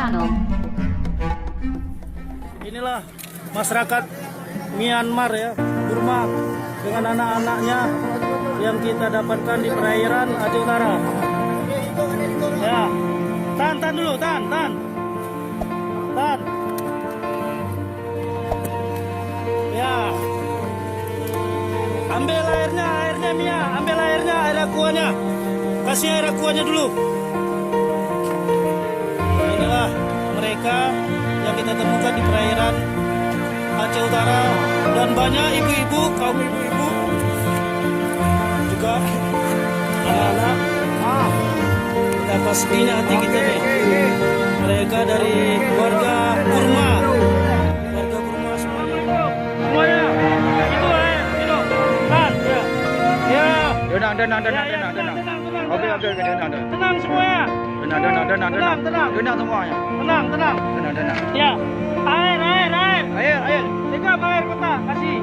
channel. Inilah masyarakat Myanmar ya, Burma dengan anak-anaknya yang kita dapatkan di perairan Aceh Utara. Ya, tahan dulu, tahan. Ya, ambil airnya Mia, ambil airnya, air aquanya, kasih air aquanya dulu. Inilah mereka yang kita temukan di perairan Aceh Utara, dan banyak ibu-ibu, kaum ibu-ibu juga anak-anak. Betapa sedihnya hati kita nih. Mereka dari warga Burma semuanya. Itu minum. Tahan, ya. Tenang. Oke, tenang. Tenang semuanya. Tenang semuanya. Tenang. Tenang. Ya. Air. Air. Sikap air kota, kasih.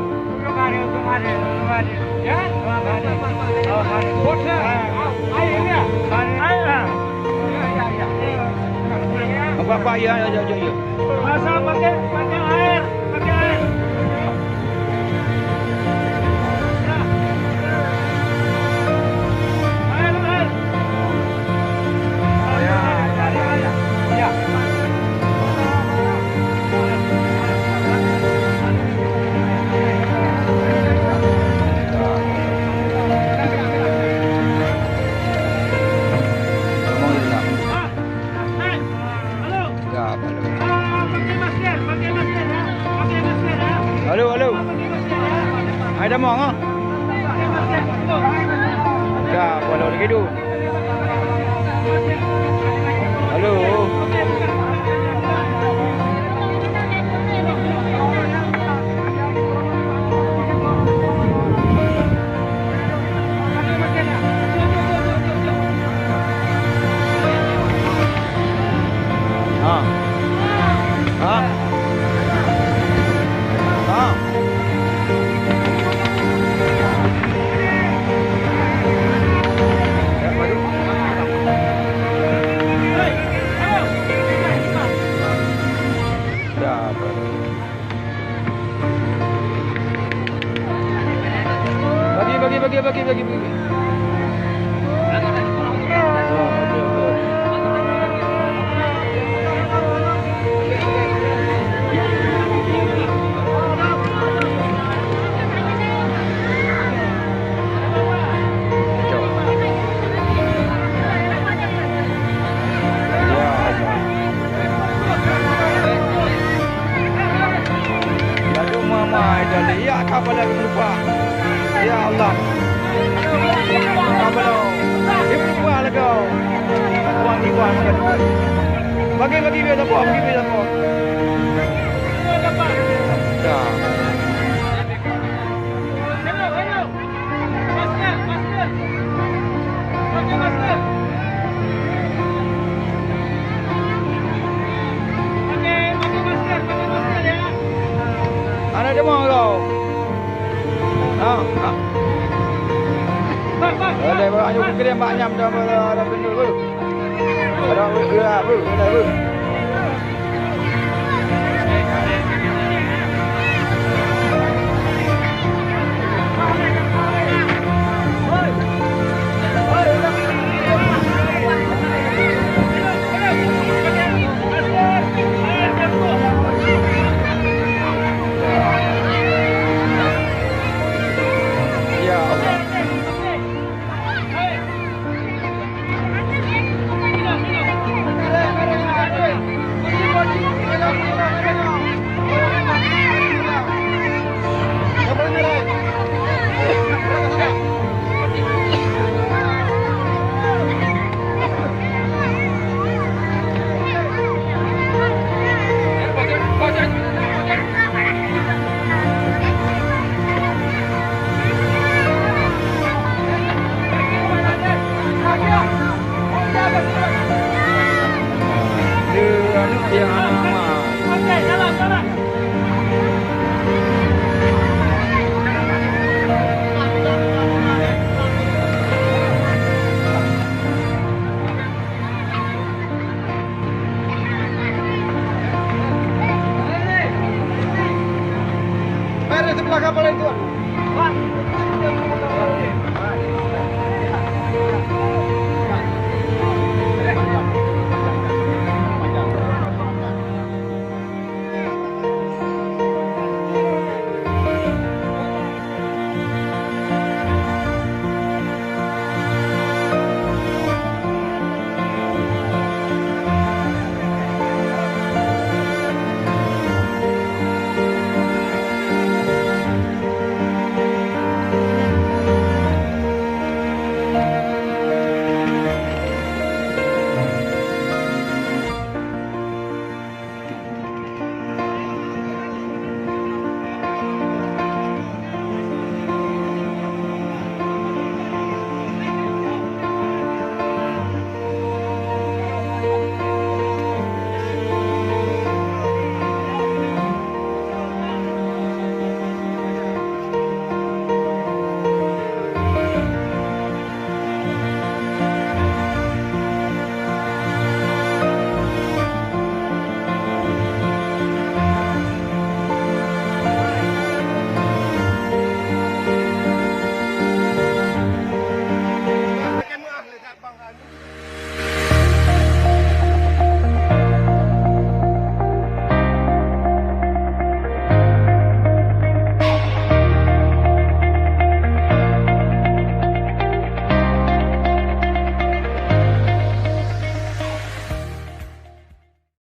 Ya. Apa ya. Masa pakai air. Halo. Ada mau ah? Ya, kalau begitu. Halo. Bagi. Lalu mama dan ya kapal lagi lupa. Ya Allah. Kapal. Ibu buat lagi. Buang kan. Bagi biar apa? Ya. Ada mau kau? Ada banyak kerja banyak ada benda tu. Ada bu. Yang